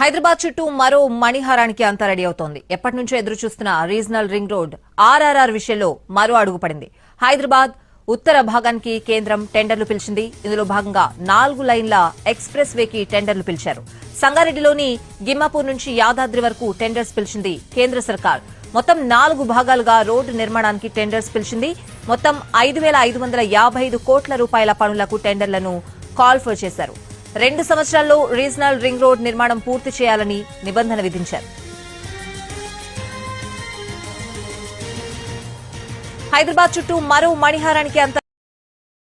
హైదరాబాద్ చుట్టూ మరో మణిహారానికి అంతా రెడీ అవుతోంది. ఎప్పటి నుంచో ఎదురు చూస్తున్న రీజనల్ రింగ్ రోడ్ ఆర్ఆర్ఆర్ విషయంలో మరో అడుగు పడింది. హైదరాబాద్ ఉత్తర భాగానికి కేంద్రం టెండర్లు పిలిచింది. ఇందులో భాగంగా 4 లైన్ల ఎక్స్ప్రెస్ వేకి టెండర్లు పిలిచారు. సంగారెడ్డిలోని గిమ్మాపూర్ నుంచి యాదాద్రి వరకు టెండర్స్ పిలిచింది కేంద్ర సర్కార్. మొత్తం 4 భాగాలుగా రోడ్డు నిర్మాణానికి టెండర్స్ పిలిచింది. మొత్తం 5,555 కోట్ల రూపాయల పనులకు టెండర్లను కాల్ ఫర్ చేశారు. 2 సంవత్సరాల్లో రీజనల్ రింగ్ రోడ్ నిర్మాణం పూర్తి చేయాలని నిబంధన విధించారు. హైదరాబాద్ చుట్టూ మరో మణిహారానికి అంతా